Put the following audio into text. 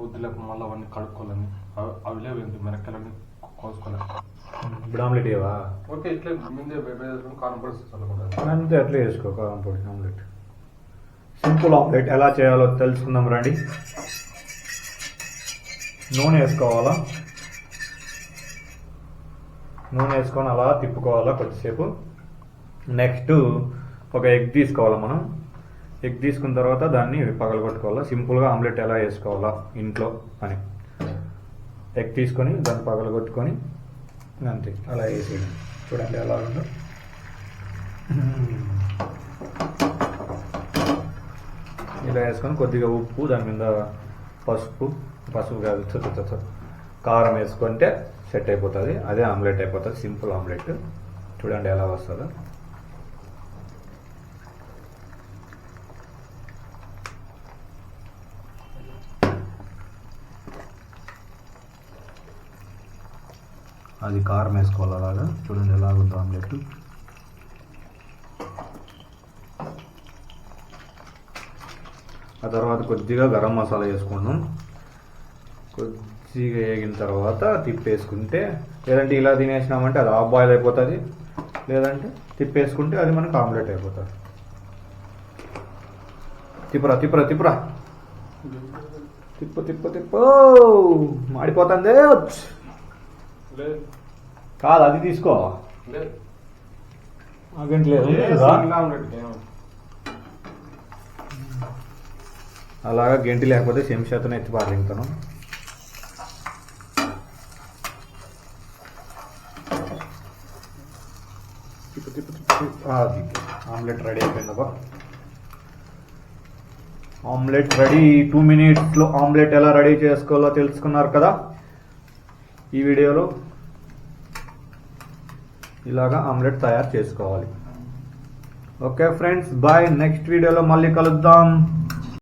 వద్దులేక మళ్ళీ అవన్నీ కడుక్కోవాలని అవి లేవు ఏంటి మిరక్కలన్నీ కోసుకోవాలి. ఇప్పుడు ఆమ్లెట్ ఇవ్వవా? ఓకే ఇట్లే ముందే వేసుకుని కారం పొడి చల్లకుండా అంతే అట్లా వేసుకో కారం పొడి ఆమ్లెట్. సింపుల్ ఆమ్లెట్ ఎలా చేయాలో తెలుసుకుందాం రండి. నూనె వేసుకోవాలా, నూనె వేసుకొని అలా తిప్పుకోవాలా కొద్దిసేపు. నెక్స్ట్ ఒక ఎగ్ తీసుకోవాలా మనం. ఎగ్ తీసుకున్న తర్వాత దాన్ని పగలగొట్టుకోవాలా. సింపుల్గా ఆమ్లెట్ ఎలా వేసుకోవాలా ఇంట్లో అని. ఎగ్ తీసుకొని దాన్ని పగలగొట్టుకొని అంతే అలా వేసేయండి. చూడండి ఎలా ఉందో. ఇలా వేసుకొని కొద్దిగా ఉప్పు, దాని మీద పసుపు కాదు కారం వేసుకుంటే సెట్ అయిపోతుంది. అదే ఆమ్లెట్ అయిపోతుంది, సింపుల్ ఆమ్లెట్. చూడండి ఎలా వస్తుందో. అది కారం వేసుకోవాలి అలాగా. చూడండి ఎలాగుందో ఆమ్లెట్. ఆ తర్వాత కొద్దిగా గరం మసాలా వేసుకున్నాం. కొద్దిగా వేగిన తర్వాత తిప్పేసుకుంటే, లేదంటే ఇలా తినేసినామంటే అది హాఫ్ బాయిల్ అయిపోతుంది, లేదంటే తిప్పేసుకుంటే అది మనకు ఆమ్లెట్ అయిపోతుంది. తిప్పురా తిప్పురా తిప్పురా తిప్పు తిప్పు తిప్పు. మాడిపోతుంది కాదు, అది తీసుకో. అలాగా గంటి లేకపోతే శంషాతను ఎత్తి పారింతాను. అది ఆమ్లెట్ రెడీ అయిపోయిందబ్బా. Omelette ready. 2 minutesలో ఆమ్లెట్ ఎలా రెడీ చేసుకోవాలో తెలుసుకున్నారు కదా. ఈ వీడియోలో ఇలాగా ఆమ్లెట్ తయారు చేసుకోవాలి. Okay friends, bye. నెక్స్ట్ వీడియోలో మళ్ళీ కలుద్దాం.